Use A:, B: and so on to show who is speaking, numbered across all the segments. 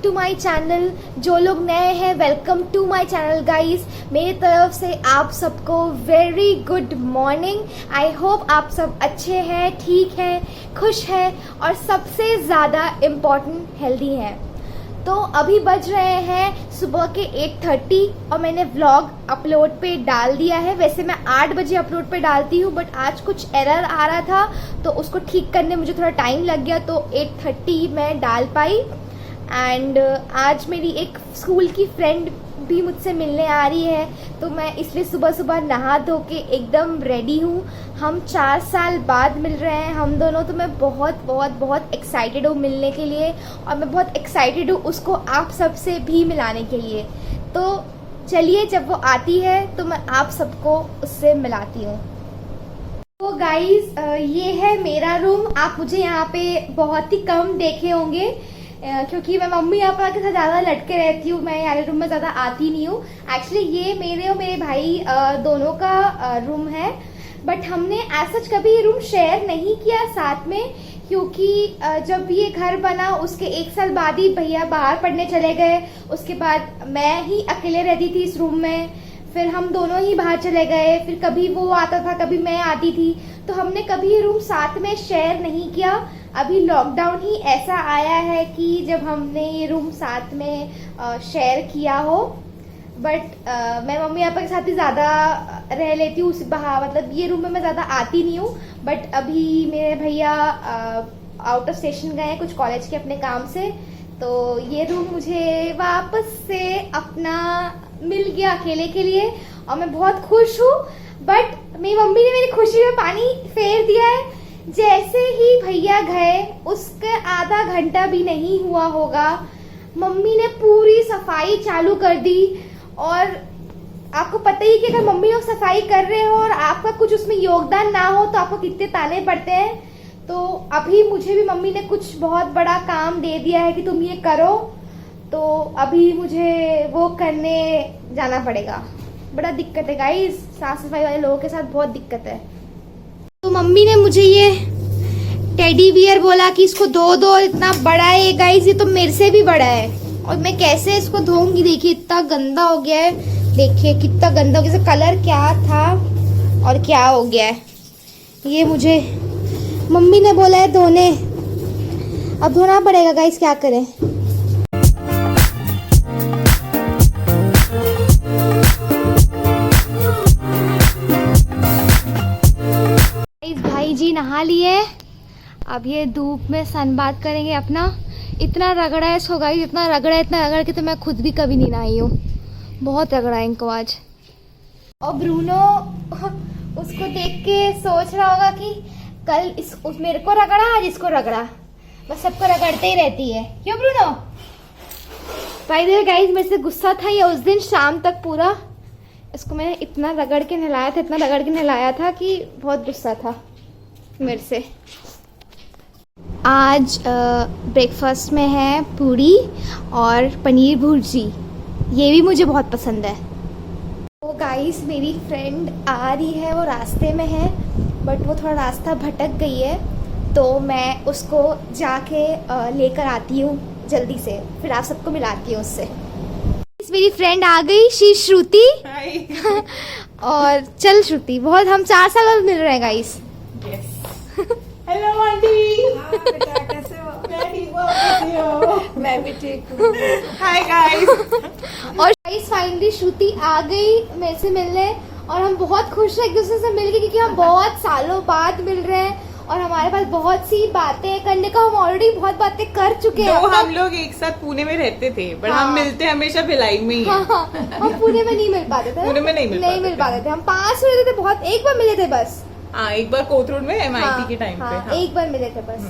A: To my channel. जो लोग नए हैं, welcome to my channel guys. मेरी तरफ से आप सबको very good morning. I hope आप सब अच्छे हैं, ठीक हैं, खुश हैं और सबसे ज़्यादा इम्पॉर्टेंट हेल्दी हैं। तो अभी बज रहे हैं सुबह के 8:30 और मैंने व्लॉग अपलोड पे डाल दिया है। वैसे मैं 8 बजे अपलोड पे डालती हूँ, बट आज कुछ एरर आ रहा था तो उसको ठीक करने मुझे थोड़ा टाइम लग गया, तो 8:30 मैं डाल पाई। एंड आज मेरी एक स्कूल की फ्रेंड भी मुझसे मिलने आ रही है, तो मैं इसलिए सुबह सुबह नहा धो के एकदम रेडी हूँ। हम 4 साल बाद मिल रहे हैं हम दोनों, तो मैं बहुत बहुत बहुत एक्साइटेड हूँ मिलने के लिए और मैं बहुत एक्साइटेड हूँ उसको आप सबसे भी मिलाने के लिए। तो चलिए, जब वो आती है तो मैं आप सबको उससे मिलाती हूँ। तो गाइज, ये है मेरा रूम। आप मुझे यहाँ पे बहुत ही कम देखे होंगे क्योंकि मैं मम्मी पापा के साथ ज़्यादा लटके रहती हूँ, मैं यार रूम में ज़्यादा आती नहीं हूँ। एक्चुअली ये मेरे और मेरे भाई दोनों का रूम है, बट हमने ऐसा कभी ये रूम शेयर नहीं किया साथ में, क्योंकि जब ये घर बना उसके 1 साल बाद ही भैया बाहर पढ़ने चले गए। उसके बाद मैं ही अकेले रहती थी इस रूम में, फिर हम दोनों ही बाहर चले गए, फिर कभी वो आता था कभी मैं आती थी, तो हमने कभी ये रूम साथ में शेयर नहीं किया। अभी लॉकडाउन ही ऐसा आया है कि जब हमने ये रूम साथ में शेयर किया हो, बट मैं मम्मी पापा के साथ ही ज़्यादा रह लेती हूँ। मतलब ये रूम में मैं ज़्यादा आती नहीं हूँ, बट अभी मेरे भैया आउट ऑफ स्टेशन गए हैं कुछ कॉलेज के अपने काम से, तो ये रूम मुझे वापस से अपना मिल गया अकेले के लिए और मैं बहुत खुश हूँ। बट मेरी मम्मी ने मेरी खुशी में पानी फेर दिया है। जैसे ही भैया गए उसके आधा घंटा भी नहीं हुआ होगा, मम्मी ने पूरी सफाई चालू कर दी। और आपको पता ही कि अगर मम्मी लोग सफाई कर रहे हो और आपका कुछ उसमें योगदान ना हो तो आपको कितने ताने पड़ते हैं। तो अभी मुझे भी मम्मी ने कुछ बहुत बड़ा काम दे दिया है कि तुम ये करो, तो अभी मुझे वो करने जाना पड़ेगा। बड़ा दिक्कत है गाइस, साफ सफाई वाले लोगों के साथ बहुत दिक्कत है। तो मम्मी ने मुझे ये टेडी बियर बोला कि इसको धो, इतना बड़ा है गाइस, ये तो मेरे से भी बड़ा है और मैं कैसे इसको धोऊंगी। देखिए इतना गंदा हो गया है, देखिए कितना गंदा हो गया। कलर क्या था और क्या हो गया है, ये मुझे मम्मी ने बोला है धोने, अब धोना पड़ेगा गाइस, क्या करें। भाई जी नहा लिए, अब ये धूप में सनबाथ करेंगे अपना। इतना रगड़ा है इसको गाइस, इतना रगड़ा कि तो मैं खुद भी कभी नहीं नहाई हूँ। बहुत रगड़ा है इनको आज। और ब्रूनो उसको देख के सोच रहा होगा कि कल मेरे को रगड़ा, आज इसको रगड़ा, बस सबको रगड़ते ही रहती है। क्यों ब्रूनो? भाई देखो गाइस, मेरे से गुस्सा था ये उस दिन शाम तक पूरा। इसको मैंने इतना रगड़ के नहलाया था कि बहुत गुस्सा था मेरे से। आज ब्रेकफास्ट में है पूरी और पनीर भुर्जी, ये भी मुझे बहुत पसंद है। तो गाइस, मेरी फ्रेंड आ रही है, वो रास्ते में है, बट वो थोड़ा रास्ता भटक गई है, तो मैं उसको जाके लेकर आती हूँ जल्दी से, फिर आप सबको मिलाती हूँ उससे। मेरी फ्रेंड आ गई, शी श्रुति। और चल श्रुति, बहुत हम 4 साल बाद मिल रहे हैं गाइस।
B: Hello aunty. बेटा कैसे हो? मैं ठीक हूँ, कैसे हो? मैं भी ठीक हूँ। Hi guys.
A: और गाइस फाइनली श्रुति आ गई मेरे से मिलने और हम बहुत खुश हैं एक दूसरे से मिलके, क्योंकि हम बहुत सालों बाद मिल रहे हैं और हमारे पास बहुत सी बातें करने का, हम ऑलरेडी बहुत बातें कर चुके हैं।
B: हम लोग एक साथ पुणे में रहते थे, पर हम मिलते हमेशा भिलाई में ही।
A: हाँ, हम पुणे में नहीं मिल पाते थे।
B: पुणे में नहीं मिल पाते
A: थे। हम पास में रहते थे, बहुत एक बार मिले थे बस।
B: हाँ, एक बार कोथरूड में MIT के टाइम पे। हाँ।
A: एक बार मिले थे बस।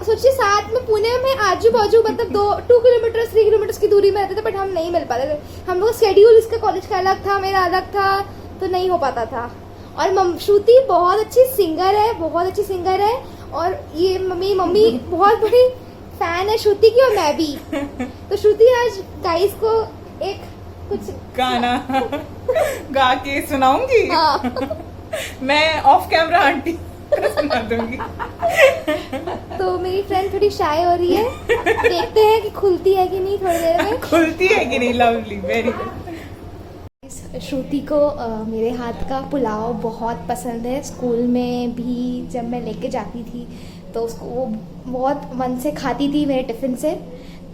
A: सोचिए साथ में पुणे में आजू बाजू मतलब 2 किलोमीटर 3 किलोमीटर की दूरी में रहते थे, बट हम नहीं मिल पाते थे। हम लोग शेड्यूल, इसका कॉलेज का अलग था, मेरा अलग था, तो नहीं हो पाता था। और श्रुति बहुत अच्छी सिंगर है और ये मम्मी बहुत बड़ी फैन है श्रुति की और मैं भी। तो श्रुति आज गाइस को एक कुछ
B: गाना गा के सुनाऊंगी।
A: हाँ।
B: मैं ऑफ कैमरा आंटी
C: सुना दूंगी।
A: तो मेरी फ्रेंड थोड़ी शाय हो रही है, देखते हैं कि खुलती है कि नहीं थोड़ी देर में।
C: खुलती है कि नहीं? Lovely, very good.
A: श्रुति को मेरे हाथ का पुलाव बहुत पसंद है। स्कूल में भी जब मैं लेके जाती थी तो उसको वो बहुत मन से खाती थी मेरे टिफ़िन से।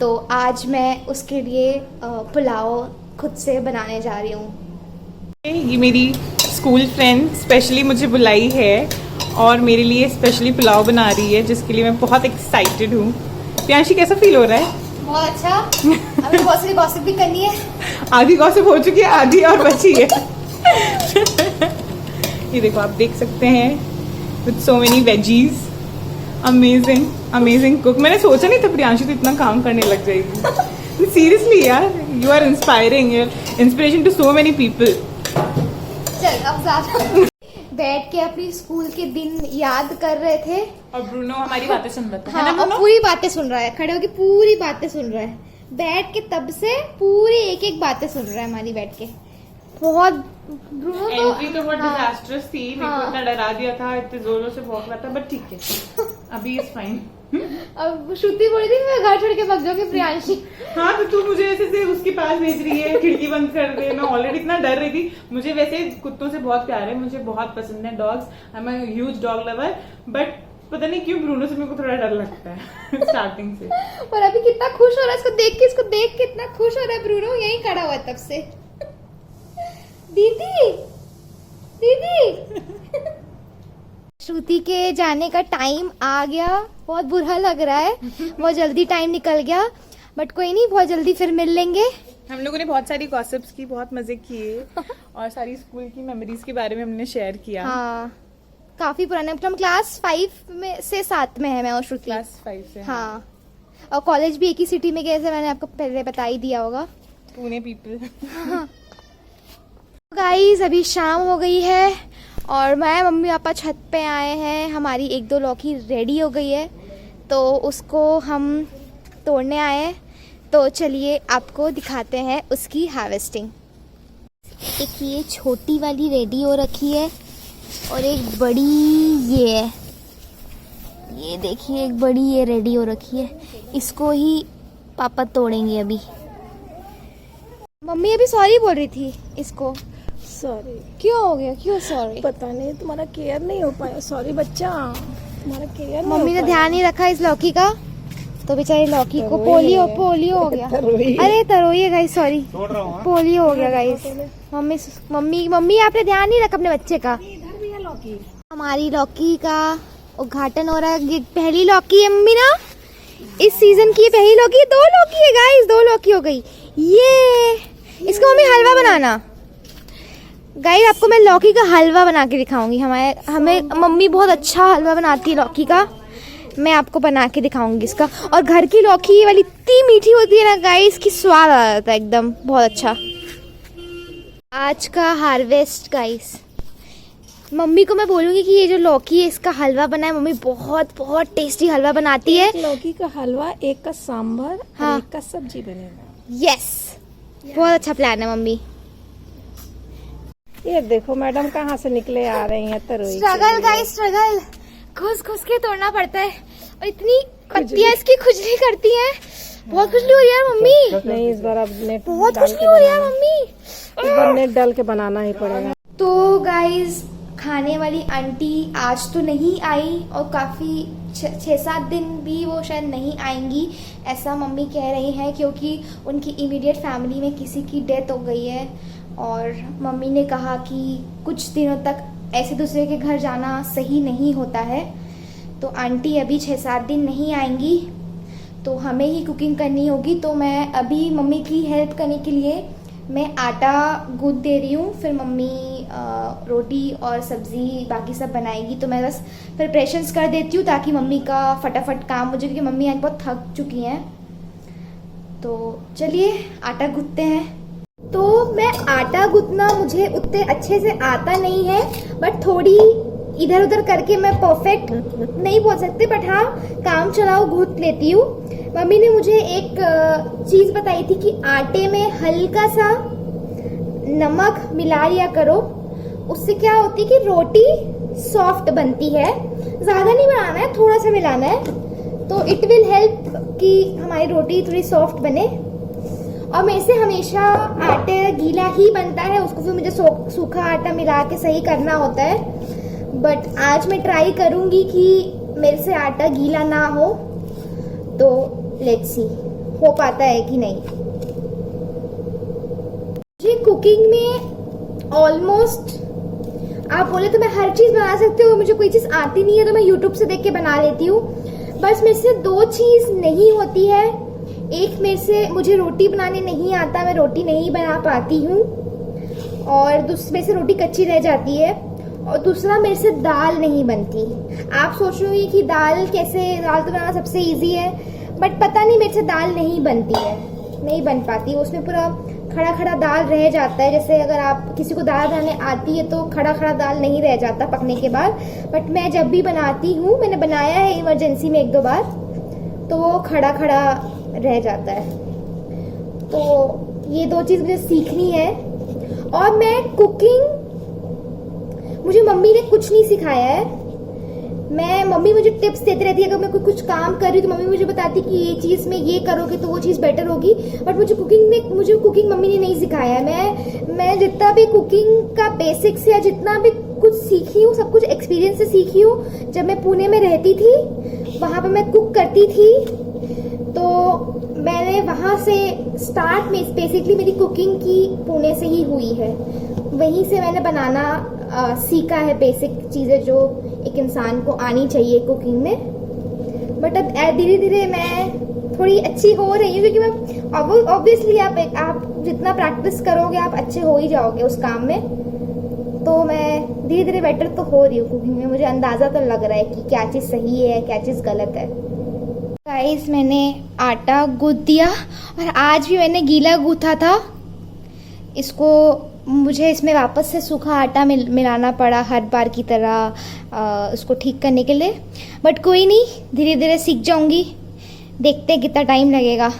A: तो आज मैं उसके लिए पुलाव खुद से बनाने जा रही हूँ।
C: ये मेरी स्कूल फ्रेंड स्पेशली मुझे बुलाई है और मेरे लिए स्पेशली पुलाव बना रही है, जिसके लिए मैं बहुत एक्साइटेड हूँ। प्रियांशी, कैसा फील हो रहा है?
A: बहुत अच्छा। अभी बहुत सारी गॉसिप भी करनी है।
C: आधी गॉसिप हो चुकी है, आधी और बची है। ये देखो, आप देख सकते हैं with so many veggies. Amazing amazing cook. मैंने सोचा नहीं था प्रियांशी तो इतना काम करने लग जाएगी। सीरियसली यार, you are inspiring, inspiration to so many people.
A: चल अब ज्यादा बैठ के अपनी स्कूल के दिन याद कर रहे थे।
C: और ब्रूनो हमारी बातें सुन रहा था,
A: हाँ,
C: है ना
A: और
C: ब्रूनो?
A: पूरी बातें सुन रहा है, खड़े होके पूरी बातें सुन रहा है। बैठ के तब से पूरी एक एक बातें सुन रहा है हमारी बैठ के। बहुत ब्रूनो
C: एंट्री तो बहुत
A: हाँ,
C: डिजास्टरस थी। मेरे को
A: हाँ।
C: इतना डरा दिया था, इतने जोरों से भौंक रहा था, बट ठीक है, अभी इज फाइन।
A: अब श्रुति बोली थी मैं घर छोड़ के भाग जाऊंगी प्रियांशी।
C: हाँ, तो तू मुझे ऐसे से उसके पास भेज रही है, खिड़की बंद कर दे। मैं ऑलरेडी इतना डर रही थी। मुझे वैसे कुत्तों से बहुत प्यार है, मुझे बहुत पसंद है dogs. I am a huge dog lover, but पता नहीं क्यों ब्रूनो से मेरे को थोड़ा डर लगता है स्टार्टिंग से।
A: और अभी कितना खुश हो रहा है इसको देख के इतना खुश हो रहा है ब्रूनो, यहीं खड़ा हुआ है तब से। दीदी दीदी। श्रुति के जाने का टाइम आ गया, बहुत बुरा लग रहा है, बहुत जल्दी टाइम निकल गया, बट कोई नहीं, बहुत जल्दी फिर मिल लेंगे।
C: हम लोगों ने बहुत सारी गॉसिप्स की, बहुत मजे किए और सारी स्कूल की मेमोरीज के बारे में हमने शेयर किया।
A: हाँ, काफी पुराने, हम क्लास 5 में से 7 में है मैं और श्रुति।
C: क्लास 5 से।
A: हाँ, और कॉलेज भी एक ही सिटी में गए थे, मैंने आपको पहले बता ही दिया होगा।
C: पुणे पीपल।
A: गाइस अभी शाम हो गई है और मैं मम्मी पापा छत पे आए हैं। हमारी 1-2 लौकी रेडी हो गई है तो उसको हम तोड़ने आए हैं। तो चलिए आपको दिखाते हैं उसकी हार्वेस्टिंग। एक ये छोटी वाली रेडी हो रखी है और एक बड़ी ये है, ये देखिए एक बड़ी ये रेडी हो रखी है। इसको ही पापा तोड़ेंगे अभी। मम्मी अभी सॉरी बोल रही थी इसको।
B: सॉरी।
A: क्यों हो गया, क्यों सॉरी?
B: पता नहीं, तुम्हारा केयर नहीं हो पाया। सॉरी बच्चा, तुम्हारा केयर नहीं
A: मम्मी ने
B: हो
A: ध्यान नहीं रखा इस लौकी का तो बेचारी लौकी को
B: तरोई है।
A: पोलियो हो गया।
B: तरोई।
A: अरे तरोई है गाइस, सॉरी, पोलियो हो गया गाइस। मम्मी मम्मी मम्मी आपने ध्यान नहीं रखा अपने बच्चे का।
B: पाया। इधर भी है लौकी।
A: हमारी लौकी का उद्घाटन हो रहा है। ये पहली लौकी है मम्मी ना, इस सीजन की पहली लौकी। 2 लौकी है गाइस, 2 लौकी हो गई। ये इसका मम्मी हलवा बनाना। गाइस आपको मैं लौकी का हलवा बना के दिखाऊंगी। हमें मम्मी बहुत अच्छा हलवा बनाती है लौकी का, मैं आपको बना के दिखाऊंगी इसका। और घर की लौकी वाली इतनी मीठी होती है ना गाइस, की स्वाद आ जाता है एकदम, बहुत अच्छा। आज का हार्वेस्ट गाइस, मम्मी को मैं बोलूँगी कि ये जो लौकी है इसका हलवा बनाए। मम्मी बहुत बहुत टेस्टी हलवा बनाती है।
B: एक लौकी का हलवा, एक का सांभर,
A: हाँ।
B: और एक का सब्जी बनेगा।
A: यस, बहुत अच्छा प्लान है मम्मी।
B: ये देखो मैडम कहाँ से निकले आ रही हैं तरोई।
A: स्ट्रगल गाइस, स्ट्रगल, घुस घुस के तोड़ना पड़ता है और इतनी पत्तियां इसकी खुजली करती हैं। बहुत खुजली हो रही है यार मम्मी,
B: नहीं इस बार अब नेट
A: बहुत
B: डाल
A: खुजली
B: के
A: हो रही है यार
B: बनाना।
A: मम्मी।
B: इस बार नेट डाल के बनाना ही पड़ेगा।
A: तो गाइस खाने वाली आंटी आज तो नहीं आई और काफ़ी 6-7 दिन भी वो शायद नहीं आएंगी, ऐसा मम्मी कह रही हैं, क्योंकि उनकी इमीडिएट फैमिली में किसी की डेथ हो गई है। और मम्मी ने कहा कि कुछ दिनों तक ऐसे दूसरे के घर जाना सही नहीं होता है। तो आंटी अभी 6-7 दिन नहीं आएंगी तो हमें ही कुकिंग करनी होगी। तो मैं अभी मम्मी की हेल्प करने के लिए मैं आटा गूंथ दे रही हूँ, फिर मम्मी रोटी और सब्ज़ी बाकी सब बनाएगी। तो मैं बस प्रिपरेशंस कर देती हूँ ताकि मम्मी का फटाफट काम हो जाए, क्योंकि मम्मी आज बहुत थक चुकी हैं। तो चलिए आटा गूंथते हैं। तो मैं आटा गूंथना मुझे उतने अच्छे से आता नहीं है, बट थोड़ी इधर उधर करके मैं परफेक्ट नहीं बोल सकती, बट हाँ काम चलाओ गूंथ लेती हूँ। मम्मी ने मुझे एक चीज़ बताई थी कि आटे में हल्का सा नमक मिला लिया करो, उससे क्या होती है कि रोटी सॉफ्ट बनती है। ज़्यादा नहीं बनाना है, थोड़ा सा मिलाना है, तो इट विल हेल्प कि हमारी रोटी थोड़ी सॉफ्ट बने। और मेरे से हमेशा आटे गीला ही बनता है, उसको फिर मुझे सूखा आटा मिला के सही करना होता है। बट आज मैं ट्राई करूँगी कि मेरे से आटा गीला ना हो, तो लेट्स सी हो पाता है कि नहीं। मुझे कुकिंग में ऑलमोस्ट, आप बोले तो मैं हर चीज़ बना सकती हूँ। मुझे कोई चीज़ आती नहीं है तो मैं यूट्यूब से देख के बना लेती हूँ। बस मेरे से दो चीज़ नहीं होती है। एक, मेरे से मुझे रोटी बनाने नहीं आता, मैं रोटी नहीं बना पाती हूँ, और दूसरे से रोटी कच्ची रह जाती है, और दूसरा मेरे से दाल नहीं बनती। आप सोच रहे होंगे कि दाल तो बनाना सबसे इजी है, बट पता नहीं मेरे से दाल नहीं बनती है, नहीं बन पाती। उसमें पूरा खड़ा खड़ा दाल रह जाता है। जैसे अगर आप किसी को दाल बनाने आती है तो खड़ा खड़ा दाल नहीं रह जाता पकने के बाद, बट मैं जब भी बनाती हूँ, मैंने बनाया है इमरजेंसी में 1-2 बार, तो वो खड़ा खड़ा रह जाता है। तो ये 2 चीज़ मुझे सीखनी है। और मैं कुकिंग, मुझे मम्मी ने कुछ नहीं सिखाया है। मम्मी मुझे टिप्स देती रहती है। अगर मैं कुछ काम कर रही हूँ तो मम्मी मुझे बताती कि ये चीज़ में ये करोगे तो वो चीज़ बेटर होगी। बट मुझे कुकिंग मम्मी ने नहीं सिखाया है। मैं जितना भी कुकिंग का बेसिक्स या जितना भी कुछ सीखी हूँ, सब कुछ एक्सपीरियंस से सीखी हूँ। जब मैं पुणे में रहती थी, वहाँ पर मैं कुक करती थी, तो मैंने वहाँ से स्टार्ट में बेसिकली मेरी कुकिंग की पुणे से ही हुई है। वहीं से मैंने बनाना सीखा है, बेसिक चीज़ें जो एक इंसान को आनी चाहिए कुकिंग में। बट अब धीरे धीरे मैं थोड़ी अच्छी हो रही हूँ, क्योंकि मैं ऑब्वियसली आप जितना प्रैक्टिस करोगे आप अच्छे हो ही जाओगे उस काम में। तो मैं धीरे धीरे बेटर तो हो रही हूँ कुकिंग में। मुझे अंदाज़ा तो लग रहा है कि क्या चीज़ सही है, क्या चीज़ गलत है। गाइस, मैंने आटा गूँथ दिया, और आज भी मैंने गीला गूँथा था। मुझे इसमें वापस से सूखा आटा मिलाना पड़ा हर बार की तरह उसको ठीक करने के लिए। बट कोई नहीं, धीरे धीरे सीख जाऊंगी। देखते हैं कितना टाइम लगेगा।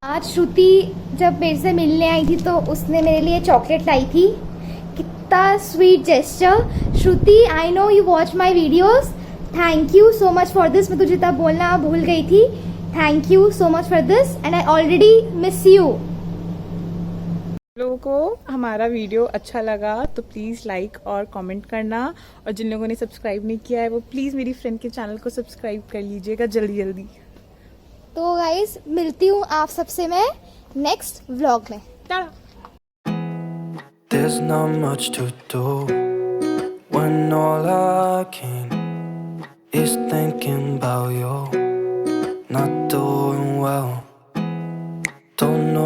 A: आज श्रुति जब मेरे से मिलने आई थी तो उसने मेरे लिए चॉकलेट लाई थी। कितना sweet gesture. Shruti, I know you watch my videos, thank you so much for this. मैं तुझे तब बोलना भूल गई थी। Thank you so much for this, and I already miss you.
C: लोगों को हमारा वीडियो अच्छा लगा तो प्लीज़ लाइक और कमेंट करना, और जिन लोगों ने सब्सक्राइब नहीं किया है वो प्लीज़ मेरी फ्रेंड के चैनल को सब्सक्राइब कर लीजिएगा जल्दी जल्दी।
A: तो गाइस, मिलती हूँ आप सबसे मैं नेक्स्ट व्लॉग में।
D: There's not much to do when all I can is thinking about you. Not doing well, don't know